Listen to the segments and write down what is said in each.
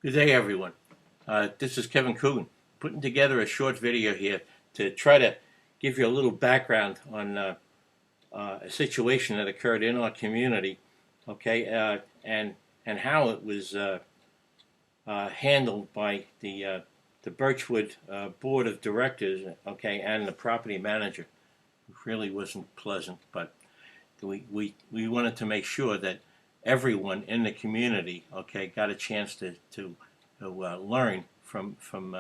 Good day, everyone. This is Kevin Coogan, putting together a short video here to try to give you a little background on a situation that occurred in our community, okay, and how it was handled by the Birchwood Board of Directors, okay, and the property manager. It really wasn't pleasant, but we wanted to make sure that everyone in the community, okay, got a chance to learn from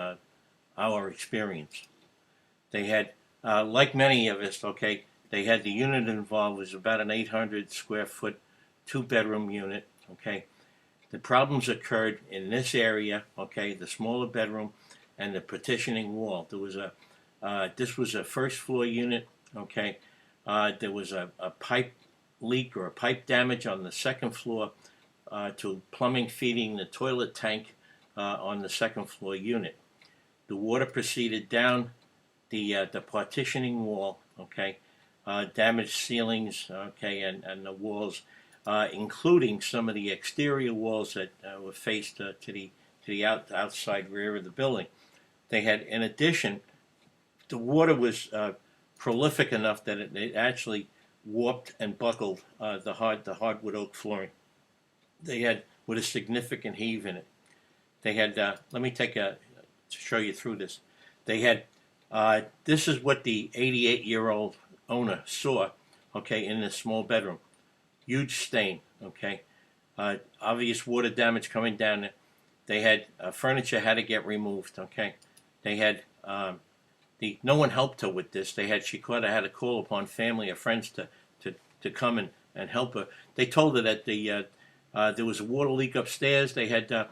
our experience. They had, like many of us, okay, they had the unit involved was about an 800 square foot, 2-bedroom unit, okay. The problems occurred in this area, okay, the smaller bedroom and the partitioning wall. There was this was a first floor unit, okay. There was a pipe leak or a pipe damage on the second floor to plumbing feeding the toilet tank on the second floor unit. The water proceeded down the partitioning wall, okay, damaged ceilings, okay, and the walls, including some of the exterior walls that were faced to the outside rear of the building. They had, in addition, the water was prolific enough that it actually warped and buckled the hardwood oak flooring. They had with a significant heave in it. They had let me to show you through this. They had this is what the 88-year-old owner saw, okay, in this small bedroom. Huge stain, okay. Obvious water damage coming down there. They had furniture had to get removed, okay. They had no one helped her with this. She had to call upon family or friends to come and help her. They told her that there was a water leak upstairs. They had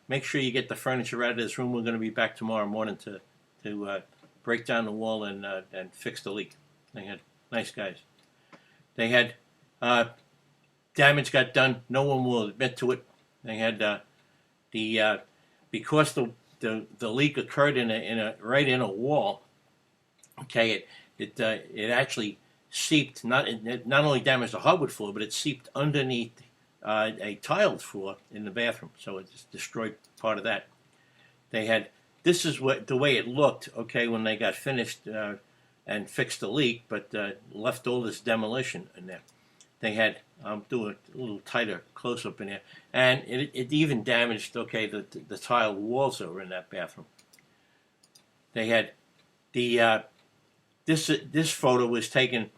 make sure you get the furniture out of this room. We're going to be back tomorrow morning to break down the wall and fix the leak. They had nice guys. They had damage got done. No one will admit to it. They had because the leak occurred right in a wall. Okay, it actually seeped. It not only damaged the hardwood floor, but it seeped underneath a tiled floor in the bathroom. So it just destroyed part of that. They had this is what the way it looked. Okay, when they got finished and fixed the leak, but left all this demolition in there. They had do a little tighter close up in there, and it even damaged the tiled walls that were in that bathroom. They had this photo was taken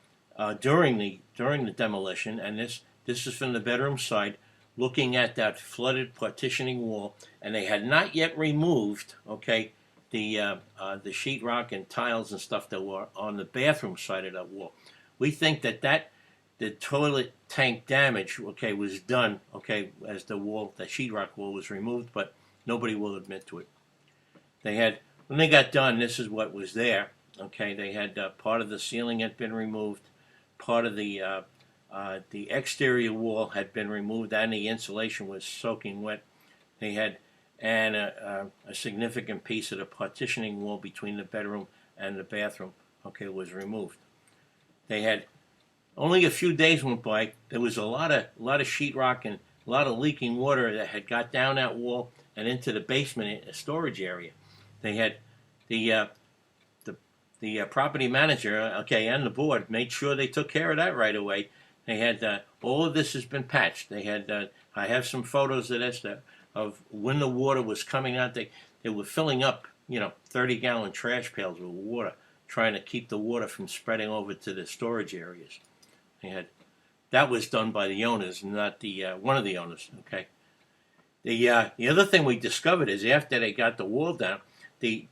during the demolition, and this is from the bedroom side, looking at that flooded partitioning wall, and they had not yet removed the sheetrock and tiles and stuff that were on the bathroom side of that wall. We think that the toilet tank damage, was done, as the sheetrock wall was removed, but nobody will admit to it. They had, when they got done, this is what was there, they had part of the ceiling had been removed, part of the exterior wall had been removed, and the insulation was soaking wet. They had, and a significant piece of the partitioning wall between the bedroom and the bathroom, was removed. They had, only a few days went by. There was a lot of sheetrock and a lot of leaking water that had got down that wall and into the basement storage area. They had the property manager, and the board made sure they took care of that right away. They had all of this has been patched. They had I have some photos of this of when the water was coming out. They were filling up 30-gallon trash pails with water, trying to keep the water from spreading over to the storage areas. That was done by the owners, not the one of the owners. Okay. The other thing we discovered is after they got the wall down, the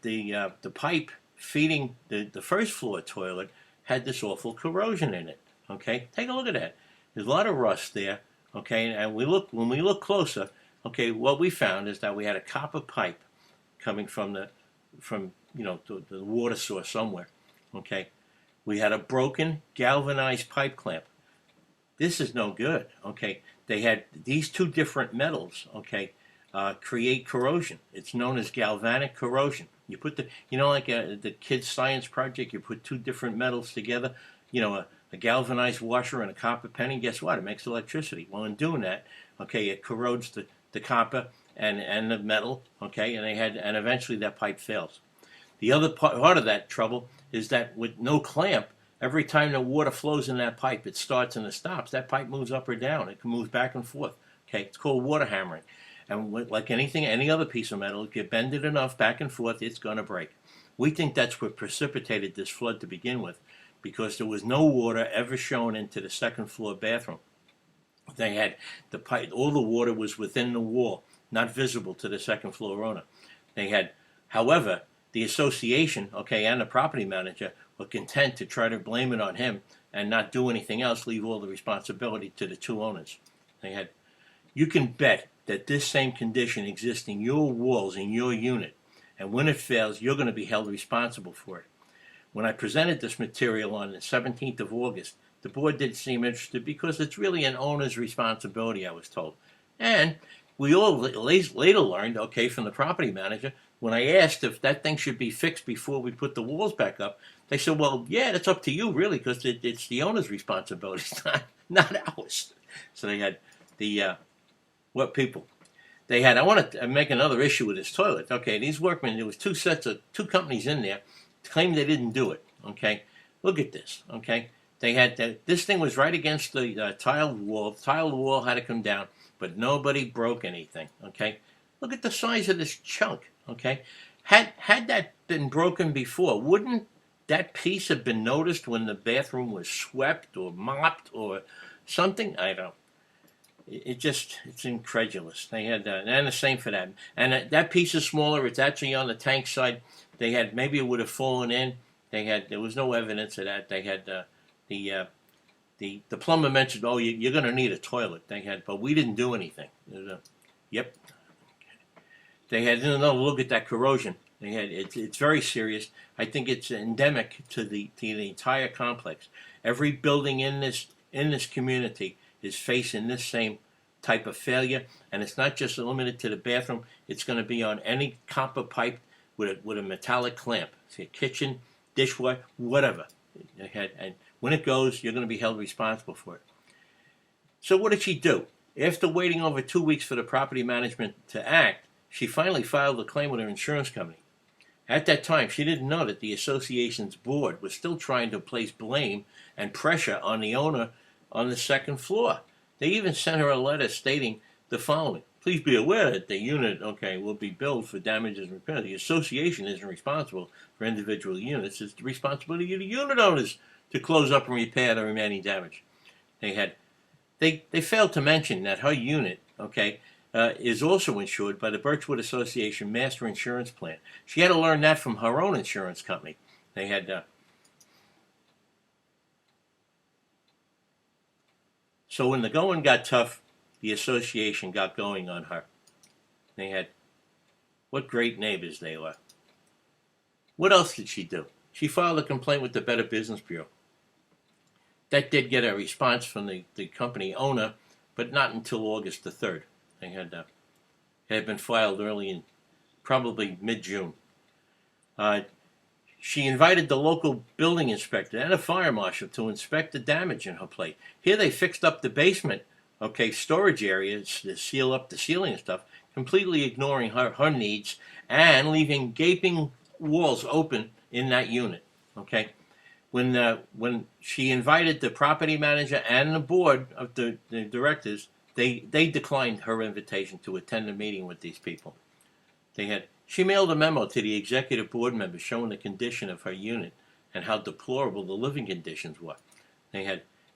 pipe feeding the first floor toilet had this awful corrosion in it. Okay, take a look at that. There's a lot of rust there. Okay, and when we look closer, what we found is that we had a copper pipe coming from the water source somewhere. Okay. We had a broken galvanized pipe clamp. This is no good. Okay, they had these two different metals. Create corrosion. It's known as galvanic corrosion. You put the kids' science project. You put two different metals together. A galvanized washer and a copper penny. Guess what? It makes electricity. Well, in doing that, it corrodes the copper and the metal, okay, and eventually that pipe fails. The other part of that trouble is that with no clamp, every time the water flows in that pipe, it starts and it stops. That pipe moves up or down. It can move back and forth. Okay, it's called water hammering. And like anything, any other piece of metal, if you bend it enough back and forth, it's going to break. We think that's what precipitated this flood to begin with, because there was no water ever shown into the second floor bathroom. They had the pipe, all the water was within the wall, not visible to the second floor owner. They had, however, the association, okay, and the property manager were content to try to blame it on him and not do anything else, leave all the responsibility to the two owners. They had, you can bet that this same condition exists in your walls in your unit, and when it fails, you're going to be held responsible for it. When I presented this material on the 17th of August, the board didn't seem interested because it's really an owner's responsibility, I was told. And we all later learned, okay, from the property manager, when I asked if that thing should be fixed before we put the walls back up, they said, well, yeah, that's up to you, really, because it's the owner's responsibility, not ours. So they had what people? They had, I want to make another issue with this toilet. Okay, these workmen, there was two companies in there, claimed they didn't do it. Okay, look at this. Okay, they had this thing was right against the tiled wall. The tiled wall had to come down, but nobody broke anything. Okay, look at the size of this chunk. Okay, had that been broken before, wouldn't that piece have been noticed when the bathroom was swept or mopped or something? I don't. It's incredulous. They had, and the same for that. And that piece is smaller. It's actually on the tank side. They had, maybe it would have fallen in. There was no evidence of that. They had, the plumber mentioned, oh, you're going to need a toilet. They had, but we didn't do anything. Yep. They had another look at that corrosion. They had, it's very serious. I think it's endemic to the entire complex. Every building in this community is facing this same type of failure, and it's not just limited to the bathroom. It's going to be on any copper pipe with a metallic clamp. See, a kitchen, dishwasher, whatever. And when it goes, you're going to be held responsible for it. So what did she do? After waiting over 2 weeks for the property management to act, she finally filed a claim with her insurance company. At that time, she didn't know that the association's board was still trying to place blame and pressure on the owner on the second floor. They even sent her a letter stating the following: please be aware that the unit, okay, will be billed for damages and repairs. The association isn't responsible for individual units. It's the responsibility of the unit owners to close up and repair the remaining damage. They failed to mention that her unit, okay, is also insured by the Birchwood Association Master Insurance Plan. She had to learn that from her own insurance company. They had So when the going got tough, the association got going on her. They had, what great neighbors they were. What else did she do? She filed a complaint with the Better Business Bureau. That did get a response from the company owner, but not until August the 3rd. They had been filed early in, probably mid-June. She invited the local building inspector and a fire marshal to inspect the damage in her place. Here they fixed up the basement, okay, storage areas to seal up the ceiling and stuff, completely ignoring her needs and leaving gaping walls open in that unit. Okay, when she invited the property manager and the board of the directors, they declined her invitation to attend a meeting with these people. She mailed a memo to the executive board members showing the condition of her unit and how deplorable the living conditions were.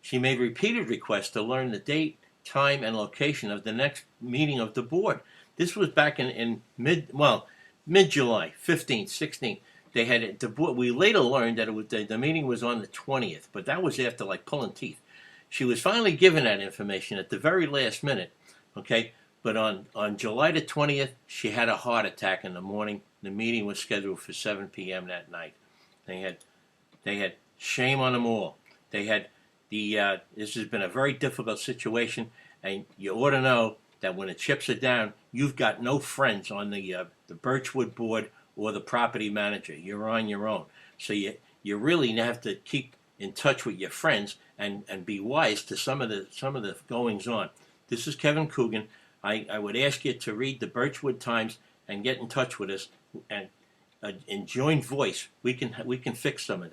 She made repeated requests to learn the date, time, and location of the next meeting of the board. This was back in mid-July, 15th, 16th. We later learned that the meeting was on the 20th, but that was after like pulling teeth. She was finally given that information at the very last minute, okay? But on July the 20th, she had a heart attack in the morning. The meeting was scheduled for 7 p.m. that night. They had shame on them all. They had this has been a very difficult situation, and you ought to know that when the chips are down, you've got no friends on the Birchwood board or the property manager. You're on your own. So you really have to keep in touch with your friends and be wise to some of the goings on. This is Kevin Coogan. I would ask you to read the Birchwood Times and get in touch with us, and in joint voice we can fix some of this.